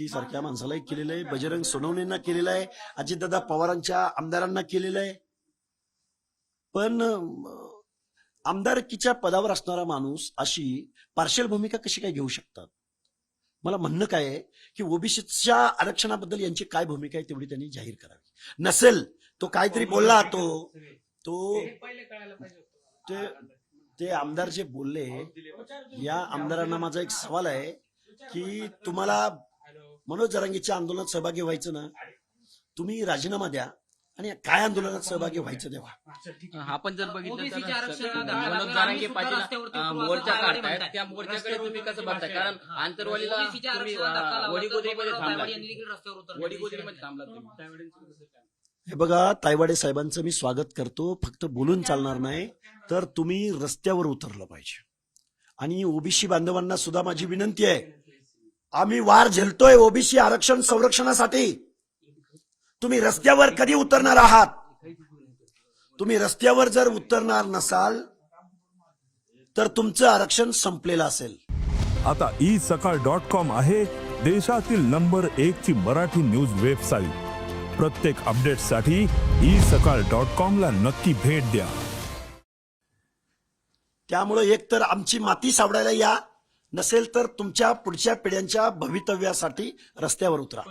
खोडके सारख्या माणसालाही केलेलं आहे, बजरंग सोनवणेंना केलेलं आहे, अजितदादा पवारांच्या आमदारांना केलेलं आहे. पण आमदारकीच्या पदावर असणारा माणूस अशी पार्शियल भूमिका कशी काय घेऊ शकतात? मला म्हणणं काय आहे की ओबीसीच्या आरक्षणाबद्दल यांची काय भूमिका आहे तेवढी त्यांनी जाहीर करावी. नसेल तो काहीतरी बोलला तो ते आमदार जे बोलले, या आमदारांना माझा एक सवाल आहे की तुम्हाला मनोज जरांगेच्या आंदोलनात सहभागी व्हायचं ना, तुम्ही राजीनामा द्या आणि काय आंदोलनात सहभागी व्हायचं तेव्हा. आपण जर बघितलं तर मनोज जरांगे पाटील मोर्चा काढतायत, त्या मोर्चाकडे तुम्ही कसं बघताय? कारण आंतरवालीला तुम्ही वडीगोद्रीमध्ये थांबला तुम्ही. हे बघा, तायवाडे साहेबांचं मी स्वागत करतो, फक्त बोलून चालणार नाही, तर तुम्ही रस्त्यावर उतरलं पाहिजे. आणि ओबीसी बांधवांना सुद्धा माझी विनंती आहे, आम्ही वार झेलतोय ओबीसी आरक्षण संरक्षणासाठी. तुम्ही रस्त्यावर कधी उतरणार आहात? तुम्ही रस्त्यावर जर उतरणार नसाल तर तुमचं आरक्षण संपलेलं असेल. आता isakal.com आहे देशातील नंबर 1 ची मराठी न्यूज वेबसाईट. प्रत्येक अपडेटसाठी isakal.com ला नक्की भेट द्या. त्यामुळे एकतर आमची माती सावडायला या, नसेल तर तुमच्या पुढच्या पिढ्यांच्या भवितव्यासाठी रस्त्यावर उतरा.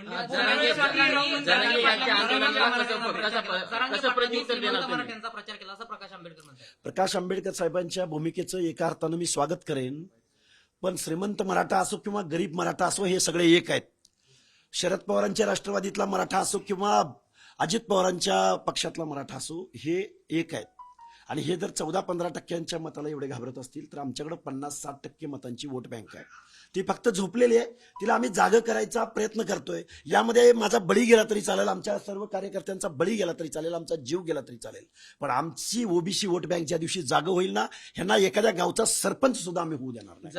प्रकाश आंबेडकर साहेबांच्या भूमिकेचं एका अर्थानं मी स्वागत करेन, पण श्रीमंत मराठा असो किंवा गरीब मराठा असो हे सगळे एक आहेत. शरद पवारांच्या राष्ट्रवादीतला मराठा असो किंवा अजित पवारांच्या पक्षातला मराठा असो हे एक आहेत. आणि हे जर 14-15% मताला एवढे घाबरत असतील तर आमच्याकडे 50-60% मतांची वोट बँक आहे. ती फक्त झोपलेली आहे, तिला आम्ही जागं करायचा प्रयत्न करतोय. यामध्ये माझा बळी गेला तरी चालेल, आमच्या सर्व कार्यकर्त्यांचा बळी गेला तरी चालेल, आमचा जीव गेला तरी चालेल, पण आमची ओबीसी वोट बँक ज्या दिवशी जागं होईल ना, ह्यांना एखाद्या गावचा सरपंच सुद्धा आम्ही होऊ देणार नाही.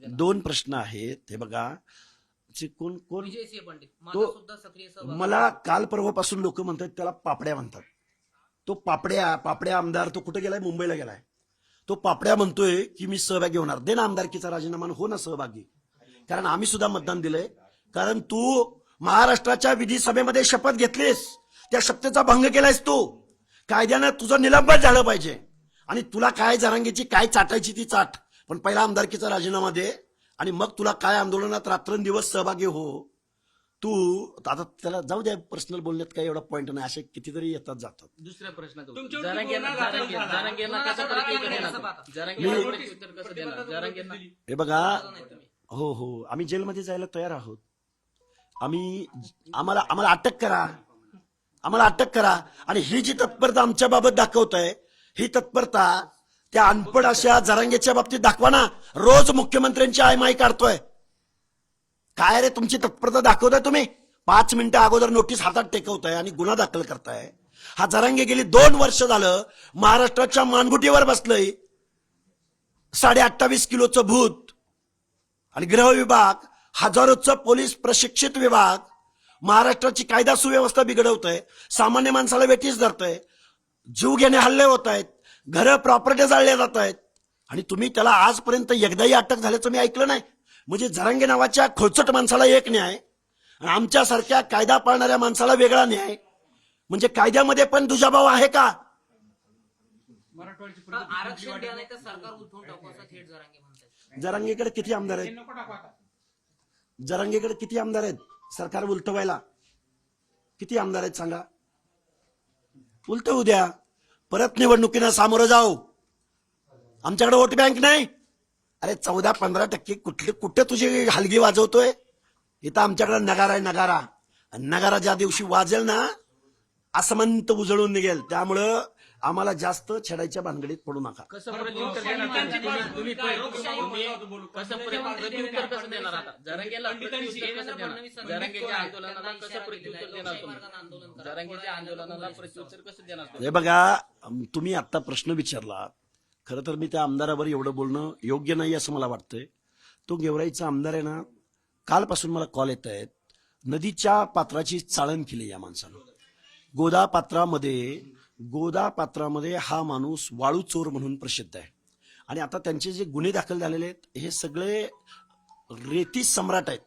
दोन प्रश्न आहेत. हे बघा, कोण तो मला काल परवापासून लोक म्हणतात त्याला पापड्या म्हणतात. तो पापड्या आमदार तो कुठे गेलाय? मुंबईला गेलाय. तो पापड्या म्हणतोय की मी सहभागी होणार. दे ना आमदारकीचा राजीनामा, हो ना सहभागी, कारण आम्ही सुद्धा मतदान दिलंय. कारण तू महाराष्ट्राच्या विधिसभेमध्ये शपथ घेतलीस, त्या शपथेचा भंग केलायस तू. कायद्यानं तुझं निलंबन झालं पाहिजे. आणि तुला काय जरांगेची काय चाटायची ती चाट, पण पहिला आमदारकीचा राजीनामा दे आणि मग तुला काय आंदोलनात रात्रंदिवस सहभागी हो. तू आता त्याला जाऊ द्या, पर्सनल बोलण्यात काही एवढा पॉईंट नाही, असे कितीतरी येतात जातात. दुसरा प्रश्न हे बघा, हो आम्ही जेलमध्ये जायला तयार आहोत. आम्हाला अटक करा. आणि ही जी तत्परता आमच्या बाबत दाखवत आहे, ही तत्परता त्या अनपड अशा जरांगेच्या बाबतीत दाखवा ना. रोज मुख्यमंत्र्यांची आयमाई काढतोय. काय रे तुमची तत्परता दाखवताय तुम्ही? 5 मिनिटं अगोदर नोटीस हातात टेकवताय आणि गुन्हा दाखल करताय. हा जरांगे गेली 2 वर्ष झालं महाराष्ट्राच्या मानगुटीवर बसलंय. 28.5 किलोचं भूत. आणि गृह विभाग, हजारोचं पोलीस प्रशिक्षित विभाग महाराष्ट्राची कायदा सुव्यवस्था बिघडवतोय. सामान्य माणसाला वेठीस धरतोय. जीव घेणे हल्ले होत आहेत. घरं प्रॉपर्टी जाळल्या जात आहेत. आणि तुम्ही त्याला आजपर्यंत एकदाही अटक झाल्याचं मी ऐकलं नाही. म्हणजे जरांगे नावाच्या खोचट माणसाला एक न्याय, आमच्यासारख्या कायदा पाळणाऱ्या माणसाला वेगळा न्याय. म्हणजे कायद्यामध्ये पण दुजाभाव आहे का? जरांगेकडे किती आमदार आहेत? जरांगेकडे किती आमदार आहेत सरकार उलटवायला? किती आमदार आहेत सांगा? उलटवू द्या, परत निवडणुकीला सामोरं जाऊ. आमच्याकडे वोट बँक नाही. अरे 14-15% कुठे तुझी हलगी वाजवतोय? इथं आमच्याकडे नगारा आहे, नगारा. नगारा ज्या दिवशी वाजेल ना, आसमंत उजळून निघेल. त्यामुळं आम्हाला जास्त छेडायच्या भानगडीत पडू नका. हे बघा, तुम्ही आता प्रश्न विचारला. खरं तर मी त्या आमदारावर एवढं बोलणं योग्य नाही असं मला वाटतंय. तो गेवराईचा आमदार आहे ना, कालपासून मला कॉल येत आहेत. नदीच्या पात्राची चाळण केली या माणसानं. गोदा पात्रामध्ये गोदा पात्रामध्ये हा माणूस वाळू चोर म्हणून प्रसिद्ध आहे आणि आता त्यांचे जे गुन्हे दाखल झालेले आहेत हे सगळे रेती सम्राट आहेत.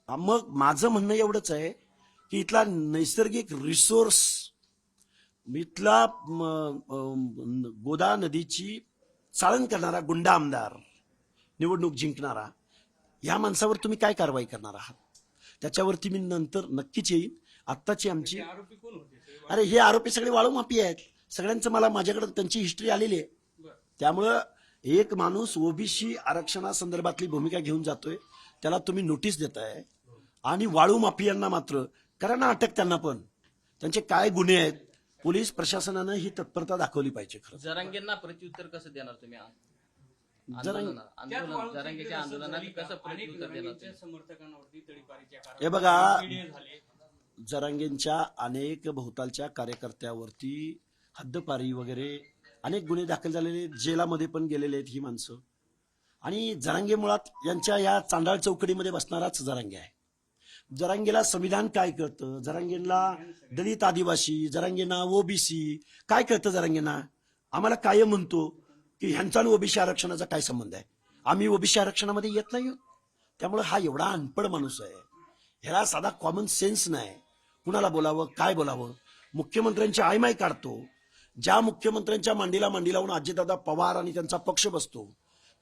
मग माझं म्हणणं एवढंच आहे की इथला नैसर्गिक रिसोर्स, इथला गोदा नदीची चाळण करणारा गुंडा आमदार, निवडणूक जिंकणारा, या माणसावर तुम्ही काय कारवाई करणार आहात त्याच्यावरती मी नंतर नक्कीच येईन. आत्ताची आमची अरे हे आरोपी सगळे वाळू माफी आहेत, सगळ्यांचं मला माझ्याकडे त्यांची हिस्ट्री आलेली आहे. त्यामुळं एक माणूस ओबीसी आरक्षणासंदर्भातली भूमिका घेऊन जातोय, त्याला तुम्ही नोटीस देताय आणि वाळू माफियांना मात्र करा ना अटक. त्यांना पण त्यांचे काय गुन्हे आहेत पोलीस प्रशासनानं ही तत्परता दाखवली पाहिजे. खरं जरांगेंना प्रत्युत्तर कसं देणार तुम्ही? जरांगेच्या आंदोलनात कसं प्रत्युत्तर देणार? हे बघा, जरांगेंच्या अनेक भोवतालच्या कार्यकर्त्यावरती हद्दपारी वगैरे अनेक गुन्हे दाखल झालेले, जेलामध्ये पण गेलेले आहेत ही माणसं. आणि जरांगे मुळात यांच्या या चांडाळ चौकडीमध्ये बसणाराच जरांगे आहे. जरांगेला संविधान काय कळतं, जरांगेला दलित आदिवासी, जरांगेंना ओबीसी काय कळतं? जरांगेंना आम्हाला काय म्हणतो की ह्यांचा आणि ओबीसी आरक्षणाचा काय संबंध आहे? आम्ही ओबीसी आरक्षणामध्ये येत नाही. त्यामुळे हा एवढा अनपड माणूस आहे, ह्याला साधा कॉमन सेन्स नाही. कुणाला बोलावं, काय बोलावं? मुख्यमंत्र्यांची आयमाय काढतो. ज्या मुख्यमंत्र्यांच्या मांडीला मांडी लावून अजितदादा पवार आणि त्यांचा पक्ष बसतो,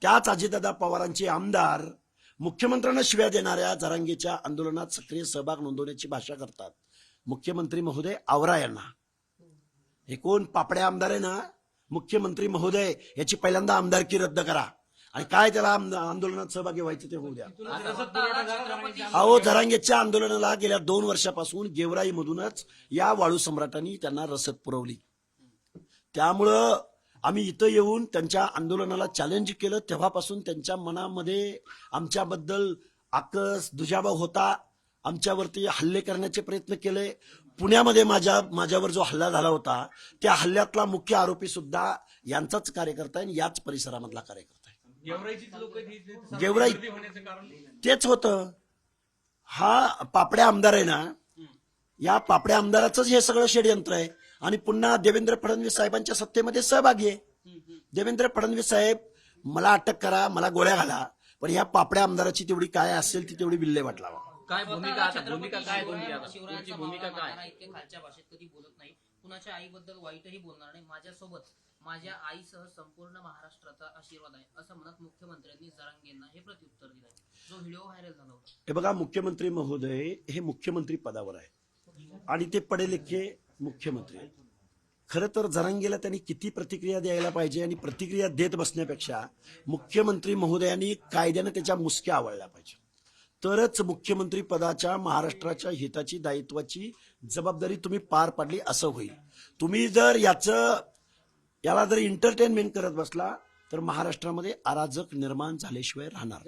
त्याच अजितदादा पवारांचे आमदार मुख्यमंत्र्यांना शिव्या देणाऱ्या जरांगेच्या आंदोलनात सक्रिय सहभाग नोंदवण्याची भाषा करतात. मुख्यमंत्री महोदय आवरा यांना. हे कोण पापड्या आमदार आहे ना? मुख्यमंत्री महोदय याची पहिल्यांदा आमदारकी रद्द करा आणि काय त्याला आंदोलनात सहभागी व्हायचं ते होऊ द्या. अहो, जरांगेच्या आंदोलनाला गेल्या 2 वर्षापासून गेवराईमधूनच या वाळू सम्राटांनी त्यांना रसद पुरवली. त्यामुळं आम्ही इथं येऊन त्यांच्या आंदोलनाला चॅलेंज केलं. तेव्हापासून त्यांच्या मनामध्ये आमच्याबद्दल आकस दुजाभाव होता. आमच्यावरती हल्ले करण्याचे प्रयत्न केले. पुण्यामध्ये माझ्यावर जो हल्ला झाला होता त्या हल्ल्यातला मुख्य आरोपी सुद्धा यांचाच कार्यकर्ता आहे, याच परिसरामधला कार्यकर्ता आहे. गेवराई तेच होतं. हा पापड्या आमदार आहे ना, या पापड्या आमदाराचंच हे सगळं षडयंत्र आहे. आणि पुन्हा देवेंद्र फडणवीस साहेबांच्या सत्तेमध्ये सहभागी आहे. देवेंद्र फडणवीस साहेब मला अटक करा, मला गोळ्या घाला, पण ह्या पापड्या आमदाराची तेवढी काय असेल ती तेवढी विल्हेवाट लावा. काय भूमिका काय तुमची भूमिका काय? इतके खालच्या भाषेत कधी बोलत नाही, कुणाच्या आईबद्दल वाईटही बोलणार नाही. माझ्यासोबत माझ्या आईसह संपूर्ण महाराष्ट्राचा आशीर्वाद आहे असं म्हणत मुख्यमंत्र्यांनी जरांगेंना हे प्रत्युत्तर दिलंय, जो व्हिडिओ व्हायरल झाला होता. हे बघा, मुख्यमंत्री महोदय हे मुख्यमंत्री पदावर आहे आणि ते पडेलेखे मुख्यमंत्री आहेत. खरं तर जरांगेला त्यांनी किती प्रतिक्रिया द्यायला पाहिजे आणि प्रतिक्रिया देत बसण्यापेक्षा मुख्यमंत्री महोदयांनी कायद्यानं त्याच्या मुसक्या आवळल्या पाहिजे. तरच मुख्यमंत्री पदाच्या महाराष्ट्राच्या हिताची दायित्वाची जबाबदारी तुम्ही पार पाडली असं होईल. तुम्ही जर याला जर एंटरटेनमेंट करत बसला तर महाराष्ट्रामध्ये अराजक निर्माण झाल्याशिवाय राहणार.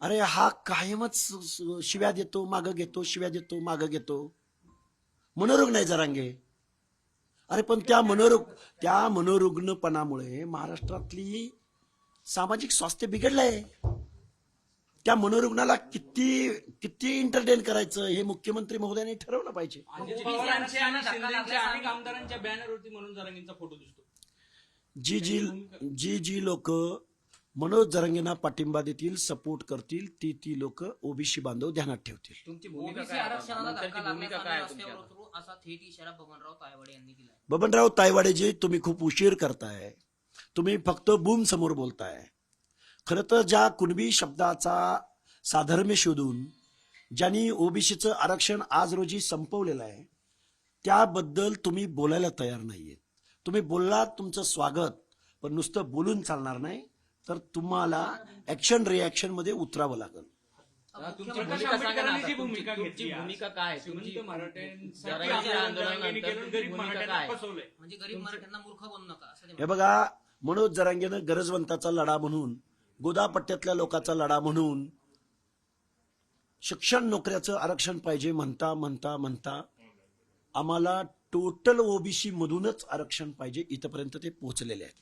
अरे हा कायमच शिव्या देतो, मागं घेतो, शिव्या देतो, मागं घेतो. मनोरुग्ण नाही जरांगे. अरे पण त्या मनोरुग्णपणामुळे महाराष्ट्रातली सामाजिक स्वास्थ्य बिघडलंय. त्या मनोरुग्णाला किती एंटरटेन करायचं हे मुख्यमंत्री महोदयांनी ठरवलं पाहिजे. आमदारांच्या बॅनरवरती म्हणून जरांगेंचा फोटो दिसतो. जी लोक मनोज जरांगेंना पाठिंबा देतील, सपोर्ट करतील, ती लोक ओबीसी बांधव ध्यानात ठेवतील. तुमची भूमिका ओबीसी काय? आरक्षणाला धक्का भूमिका लागल्यास काय आम्ही तुमची? रस्त्यावर उतरू असा थेट इशारा बबनराव तायवाडे यांनी दिलाय. बबनराव तायवाडेजी, तुम्ही खूप उशीर करताय. तुम्ही फक्त बूम समोर बोलताय. खरं तर ज्या कुणबी शब्दाचा साधर्म्य शोधून ज्यांनी ओबीसीचं आरक्षण आज रोजी संपवलेलं आहे त्याबद्दल तुम्ही बोलायला तयार नाहीये. तुम्ही बोललात, तुमचं स्वागत, पण नुसतं बोलून चालणार नाही, तर तुम्हाला ऍक्शन रिॲक्शन मध्ये उतरावं लागेल. तुमची भूमिका सांगा ना. तुमची भूमिका काय? तुमची जरांगेच्या आंदोलनानंतर तुमची भूमिका काय? म्हणजे गरीब मराठ्यांना मूर्ख बनू नका असं ते हे बघा, मनोज जरांगेनं गरजवंताचा लढा म्हणून, गोदापट्ट्यातल्या लोकांचा लढा म्हणून, शिक्षण नोकऱ्याचं आरक्षण पाहिजे म्हणता म्हणता म्हणता आम्हाला टोटल ओबीसी मधूनच आरक्षण पाहिजे इथपर्यंत ते पोहोचलेले आहेत.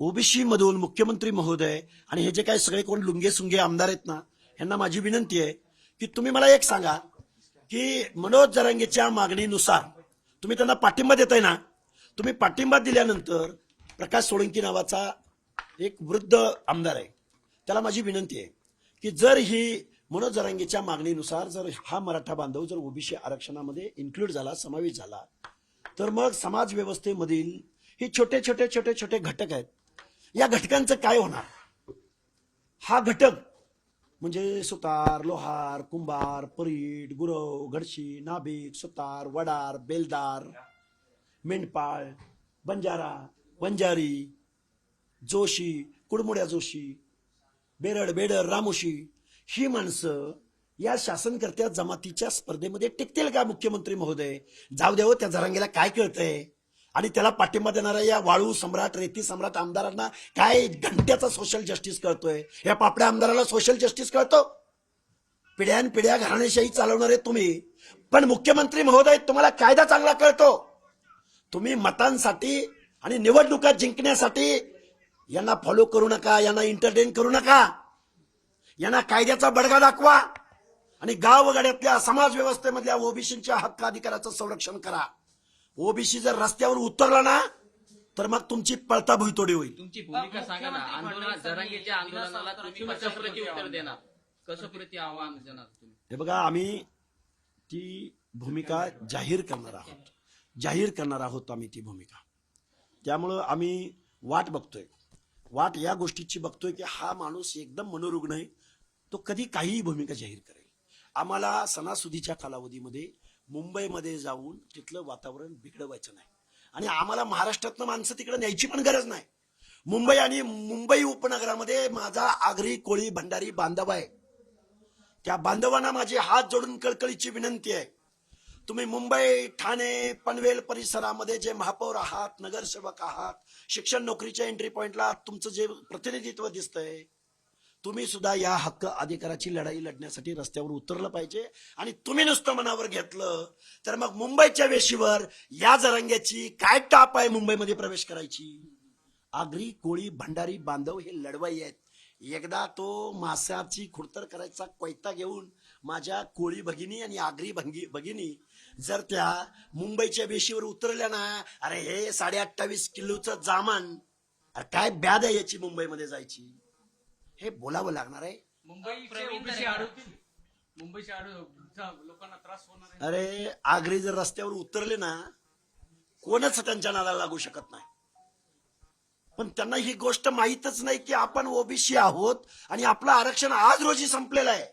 ओबीसी मधून मुख्यमंत्री महोदय आणि हे जे काही सगळे कोण लुंगे सुंगे आमदार आहेत ना, यांना माझी विनंती आहे की तुम्ही मला एक सांगा की मनोज जरांगेच्या मागणीनुसार तुम्ही त्यांना पाठिंबा देताय ना, तुम्ही पाठिंबा दिल्यानंतर प्रकाश सोळंकी नावाचा एक वृद्ध आमदार आहे, त्याला माझी विनंती आहे की जर ही मनोज जरांगेच्या मागणीनुसार जर हा मराठा बांधव जर ओबीसी आरक्षणामध्ये इन्क्लूड झाला, समावेश झाला, तर मग समाज व्यवस्थेमधील हे छोटे छोटे छोटे छोटे घटक आहेत, या घटकांचं काय होणार? हा घटक म्हणजे सुतार, लोहार, कुंभार, परीट, गुरव, घडशी, नाभिक, सुतार, वडार, बेलदार, मेंढपाळ, बंजारा, बंजारी, जोशी, कुडमुड्या जोशी, बेरड, बेडर, रामोशी, ही माणसं या शासनकर्त्या जमातीच्या स्पर्धेमध्ये टिकतील का मुख्यमंत्री महोदय? जाऊ द्यावं, त्या जरांगेला काय कळतंय? आणि त्याला पाठिंबा देणाऱ्या या वाळू सम्राट, रेती सम्राट आमदारांना काय घंट्याचा सोशल जस्टिस कळतोय? या पापड्या आमदाराला सोशल जस्टिस कळतो? पिढ्यानपिढ्या घराणेशाही चालवणारे तुम्ही, पण मुख्यमंत्री महोदय तुम्हाला कायदा चांगला कळतो. तुम्ही मतांसाठी आणि निवडणुका जिंकण्यासाठी यांना फॉलो करू नका, यांना एंटरटेन करू नका, यांना कायद्याचा बडगा दाखवा आणि गावगाड्यातल्या समाज व्यवस्थेमधल्या ओबीसीच्या हक्क अधिकाराचं संरक्षण करा. ओबीसी जर रस्त्यावर उतरला ना, तर मग तुमची पळता भुईतोडी होईल. तुमची भूमिका सांगा ना. आंदोलन जरांगेच्या आंदोलनाला तुम्ही कसं प्रति उत्तर देणार, कसं प्रति आव्हान देणार तुम्ही? हे बघा, आम्ही ती भूमिका जाहीर करणार आहोत आम्ही ती भूमिका. त्यामुळं आम्ही वाट या गोष्टीची बघतोय की हा माणूस एकदम मनोरुग्ण आहे, तो कधी काहीही भूमिका जाहीर करेल. आम्हाला सणासुदीच्या कालावधीमध्ये मुंबईमध्ये जाऊन तिथलं वातावरण बिघडवायचं नाही आणि आम्हाला महाराष्ट्रातनं माणसं तिकडे न्यायची पण गरज नाही. मुंबई आणि मुंबई उपनगरामध्ये माझा आगरी, कोळी, भंडारी बांधव आहे. त्या बांधवांना माझी हात जोडून कळकळीची विनंती आहे, तुम्ही मुंबई, ठाणे, पनवेल परिसरामध्ये जे महापौर आहात, नगरसेवक आहात, शिक्षण नोकरीच्या एंट्री पॉइंटला तुमचं जे प्रतिनिधित्व दिसतंय, तुम्ही सुद्धा या हक्क अधिकाराची लढाई लढण्यासाठी रस्त्यावर उतरलं पाहिजे. आणि तुम्ही नुसतं मनावर घेतलं तर मग मुंबईच्या वेशीवर या जरांग्याची काय टाप आहे मुंबईमध्ये प्रवेश करायची? आगरी, कोळी, भंडारी बांधव हे लढवाई आहेत. एकदा तो माशाची खुडतर करायचा कोयता घेऊन माझ्या कोळी भगिनी आणि आगरी भगिनी जर त्या मुंबईच्या वेशीवर उतरल्या ना, अरे हे 28.5 किलोचं जामन, अरे काय ब्याद आहे याची मुंबईमध्ये जायची, हे बोलावं लागणार आहे. मुंबईच्या लोकांना त्रास होणार आहे. अरे आगरी जर रस्त्यावर उतरले ना, कोणच त्यांच्या नादाला लागू शकत नाही. पण त्यांना ही गोष्ट माहीतच नाही की आपण ओबीसी आहोत आणि आपलं आरक्षण आज रोजी संपलेलं आहे.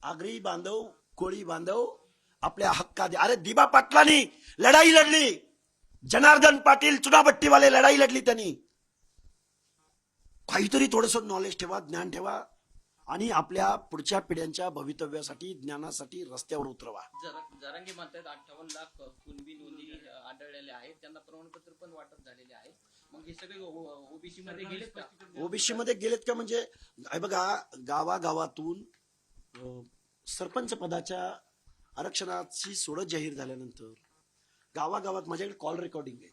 आगरी बांधव, कोळी बांधव आपल्या हक्कात, अरे दिबा पाटलांनी लढाई लढली, जनार्दन पाटील चुनाभट्टीवाले लढाई लढली, त्यांनी काहीतरी थोडस नॉलेज ठेवा, ज्ञान ठेवा आणि आपल्या पुढच्या पिढ्यांच्या भवितव्यासाठी, ज्ञानासाठी रस्त्यावर उतरवा. जरांगे म्हणतात 58 लाख कुणबी नोंदी आढळलेले आहेत, त्यांना प्रमाणपत्र पण वाटप झालेले आहे. मग हे सगळे ओबीसी मध्ये गेलेत का? ओबीसी मध्ये गेलेत का म्हणजे हे बघा, गावागावातून सरपंच पदाच्या आरक्षणाची सोडत जाहीर झाल्यानंतर गावागावात, माझ्याकडे कॉल रेकॉर्डिंग आहे,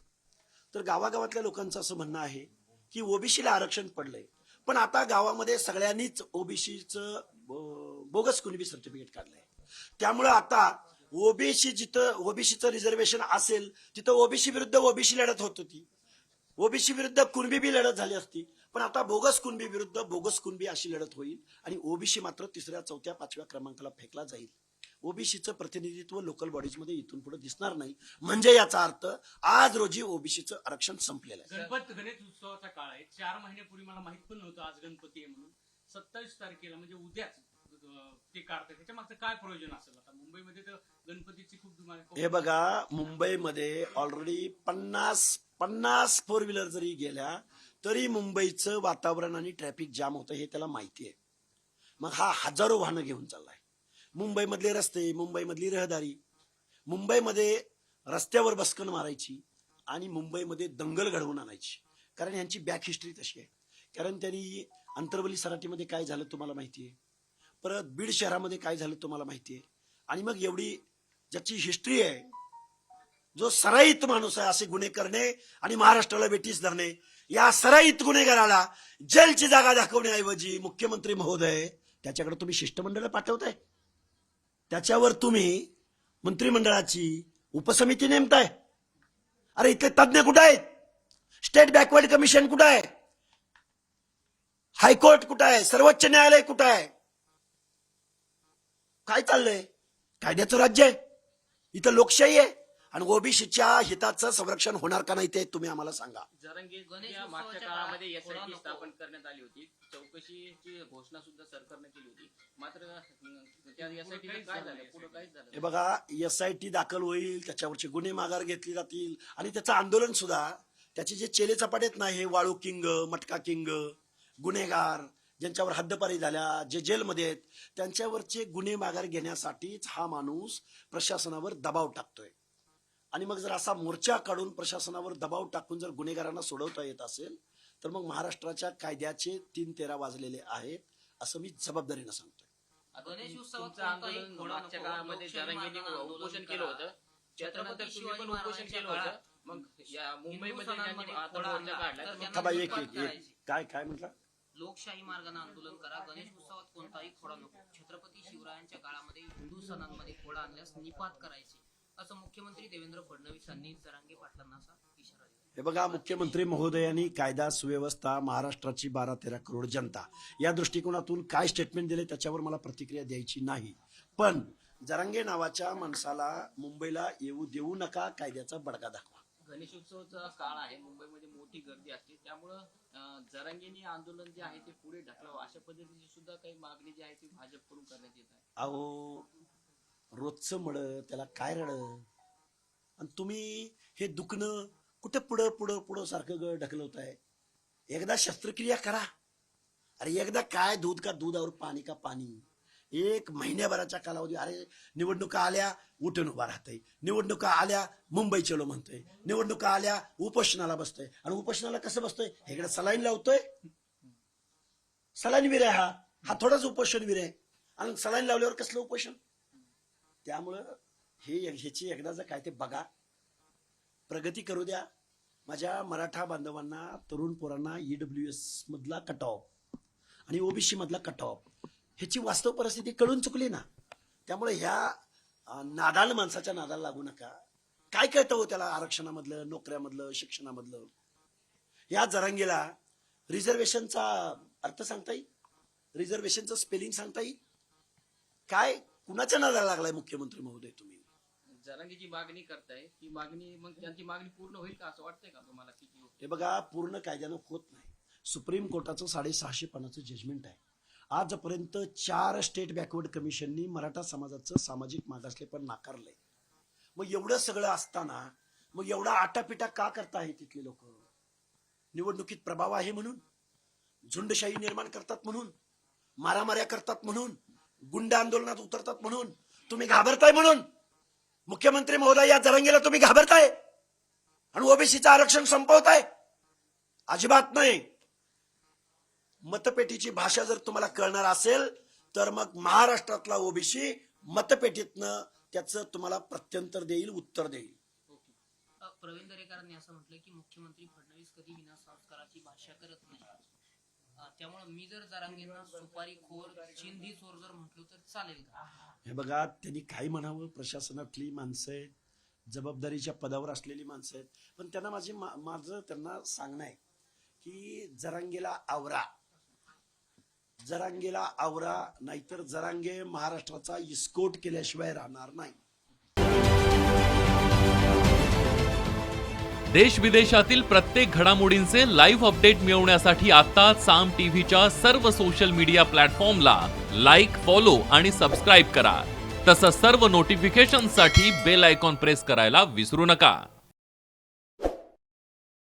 तर गावागावातल्या लोकांचं असं म्हणणं आहे की ओबीसीला आरक्षण पडलंय, पण आता गावामध्ये सगळ्यांनीच ओबीसीचं बोगस कुणबी सर्टिफिकेट काढलंय. त्यामुळे आता ओबीसी जिथं ओबीसीचं रिझर्वेशन असेल तिथं ओबीसी विरुद्ध ओबीसी लढत होत होती, ओबीसी विरुद्ध कुणबी बी लढत झाली असती, पण आता बोगस कुणबी विरुद्ध बोगस कुणबी अशी लढत होईल आणि ओबीसी मात्र 3ऱ्या, 4थ्या, 5व्या क्रमांकाला फेकला जाईल. ओबीसीचं प्रतिनिधित्व लोकल बॉडीजमध्ये इथून पुढे दिसणार नाही. म्हणजे याचा अर्थ आज रोजी ओबीसीचं आरक्षण संपलेलं आहे. गणेश उत्सवाचा काळ आहे. 4 महिन्यापूर्वी मला माहित पण नव्हतं आज गणपती आहे म्हणून. 27 तारखेला म्हणजे उद्याच ते काढतात. त्याच्या मागचं काय प्रयोजन असेल? आता मुंबईमध्ये तर गणपतीची खूप हे बघा, मुंबईमध्ये ऑलरेडी 50 फोर व्हीलर जरी गेल्या तरी मुंबईचं वातावरण आणि ट्रॅफिक जाम होतं हे त्याला माहिती आहे. मग हा हजारो वाहनं घेऊन चाललाय. मुंबईमधले रस्ते, मुंबईमधली रहदारी, मुंबईमध्ये रस्त्यावर बसकन मारायची आणि मुंबईमध्ये दंगल घडवून आणायची, कारण यांची बॅक हिस्ट्री तशी आहे. कारण त्यांनी अंतरवली सराटीमध्ये काय झालं तुम्हाला माहिती आहे, परत बीड शहरामध्ये काय झालं तुम्हाला माहिती आहे, आणि मग एवढी ज्याची हिस्ट्री आहे, जो सराईत माणूस आहे असे गुन्हे करणे आणि महाराष्ट्राला बेटीस धरणे, या सराईत गुन्हेगाराला जेलची जागा दाखवण्याऐवजी मुख्यमंत्री महोदय त्याच्याकडे तुम्ही शिष्टमंडळ पाठवताय. त्याच्यावर तुम्ही मंत्रिमंडळाची उपसमिती नेमताय. अरे इथले तज्ज्ञ कुठे आहेत? स्टेट बॅकवर्ड कमिशन कुठं आहे? हायकोर्ट कुठं आहे? सर्वोच्च न्यायालय कुठं आहे? काय चाललंय? कायद्याचं राज्य आहे, इथं लोकशाही आहे, आणि ओबीसीच्या हिताचं संरक्षण होणार का नाही ते तुम्ही आम्हाला सांगा. जरांगेच्या मागच्या काळामध्ये एसआयटी स्थापन करण्यात आली होती. चौकशीची घोषणा सुद्धा सरकारने केली होती. मात्र त्या एसआयटी काय झालं? पुढे काहीच झालं हे बघा, एसआयटी दाखल होईल, त्याच्यावरचे गुन्हे माघार घेतले जातील, आणि त्याचं आंदोलन सुद्धा, त्याचे जे चेले चपाट आहेत ना, हे वाळू किंग, मटका किंग, गुन्हेगार ज्यांच्यावर हद्दपारी झाल्या, जे जेलमध्ये आहेत, त्यांच्यावरचे गुन्हे माघार घेण्यासाठीच हा माणूस प्रशासनावर दबाव टाकतोय. आणि मग जर असा मोर्चा काढून प्रशासनावर दबाव टाकून जर गुन्हेगारांना सोडवता येत असेल, तर मग महाराष्ट्राच्या कायद्याचे 3-13 वाजलेले आहेत, असं मी जबाबदारीनं सांगतोय. गणेश उत्सवात तुमचं आंदोलन मागच्या काळामध्ये जरांगेंनी उपोषण केलं होतं. छत्रपती तुम्ही पण उपोषण केलं होतं. मग या मुंबईमध्ये ज्यांनी आता मोर्चा काढला, थांबा, एक काय म्हटलं? लोकशाही मार्गाने आंदोलन करा. गणेश उत्सवात कोणताही खोडा नको. छत्रपती शिवरायांच्या काळामध्ये हिंदू सणांमध्ये खोडा आणल्यास निपात करायचे, असं मुख्यमंत्री देवेंद्र फडणवीस यांनी जरांगे पाटलांना असा इशारा दिला. हे बघा, मुख्यमंत्री महोदयांनी कायदा सुव्यवस्था, महाराष्ट्राची 12-13 करोड जनता या दृष्टिकोनातून काय स्टेटमेंट दिले त्याच्यावर मला प्रतिक्रिया द्यायची नाही. पण जरांगे नावाच्या माणसाला मुंबईला येऊ देऊ नका, कायद्याचा बडगा दाखवा. गणेशोत्सवाचा काळ आहे, मुंबईमध्ये मोठी गर्दी असते, त्यामुळं जरांगेंनी आंदोलन जे आहे ते पुढे ढकलावं, अशा पद्धतीची सुद्धा काही मागणी जी आहे ती भाजपकडून करण्यात येत आहे. अहो, रोजचं मळ त्याला काय रड, आणि तुम्ही हे दुखणं कुठे पुढं पुढं पुढं सारखं ढकलवताय. एकदा शस्त्रक्रिया करा. अरे एकदा काय दूध का दूध और पाणी का पाणी. 1 महिन्याभराच्या कालावधी. अरे निवडणुका आल्या, उठून उभा राहतंय. निवडणुका आल्या, मुंबई चलो म्हणतोय. निवडणुका आल्या, उपोषणाला बसतोय. आणि उपोषणाला कसं बसतोय? इकडे सलाईन लावतोय. सलाईन वीर आहे हा थोडाच उपोषण वीर आहे. आणि सलाईन लावल्यावर कसलं उपोषण? त्यामुळं ह्याची एकदा जर काय ते बघा, प्रगती करू द्या. माझ्या मराठा बांधवांना, तरुण पोरांना EWS मधला कट ऑफ आणि ओबीसी मधला कट ऑफ ह्याची वास्तव परिस्थिती कळून चुकली ना. त्यामुळे ह्या नादाल माणसाच्या नादाला लागू नका. काय कळतं हो त्याला आरक्षणामधलं, नोकऱ्यामधलं, शिक्षणामधलं? या जरांगेला रिझर्वेशनचा अर्थ सांगता येईल? रिझर्वेशनचं स्पेलिंग सांगता येईल? काय कुणाच्या नादाला लागलाय मुख्यमंत्री महोदय तुम्ही? जरांगेची मागणी करताय, ती मागणी मग त्यांची मागणी पूर्ण होईल का असं वाटतंय का तुम्हाला? किती? हे बघा, पूर्ण कायद्यानं होत नाही. सुप्रीम कोर्टाचं 650 पानाचं जजमेंट आहे. आजपर्यंत 4 स्टेट बॅकवर्ड कमिशननी मराठा समाजाचं सामाजिक मागासलेपण नाकारलंय. मग एवढं सगळं असताना मग एवढा आटापिटा का करता आहे तिथले लोक? निवडणुकीत प्रभाव आहे म्हणून, झुंडशाही निर्माण करतात म्हणून, मारामाऱ्या करतात म्हणून, गुंड आंदोलनात उतरतात म्हणून, तुम्ही घाबरताय म्हणून मुख्यमंत्री महोदय या जरांगेला तुम्ही घाबरताय आणि ओबीसीचं आरक्षण संपवताय? अजिबात नाही. मतपेटीची भाषा जर तुम्हाला कळणार असेल तर मग महाराष्ट्रातला ओबीसी मतपेटीतनं त्याचं तुम्हाला प्रत्युत्तर देईल, उत्तर देईल. प्रवीण दरेकरांनी असं म्हटलं की मुख्यमंत्री फडणवीस कधी विना संस्काराची भाषा करत नाही. त्यामुळे मी जर जरांगेंना सुपारीखोर, चिंधी चोर जर म्हटलो तर चालेल का? हे बघा, त्यांनी काही म्हणावं, प्रशासनातली माणसं आहेत, जबाबदारीच्या पदावर असलेली माणसं आहेत, पण त्यांना माझं त्यांना सांगणं आहे की जरांगेला आवरा, जरांगेला आवरा, नाहीतर जरांगे महाराष्ट्राचा इस्कोट केल्याशिवाय राहणार नाही. देश विदेशातील प्रत्येक घडामोडींचे लाईव्ह अपडेट मिळवण्यासाठी आता साम टीव्हीच्या सर्व सोशल मीडिया प्लॅटफॉर्मला लाईक, फॉलो आणि सबस्क्राईब करा. तसंच सर्व नोटिफिकेशनसाठी बेल आयकॉन प्रेस करायला विसरू नका.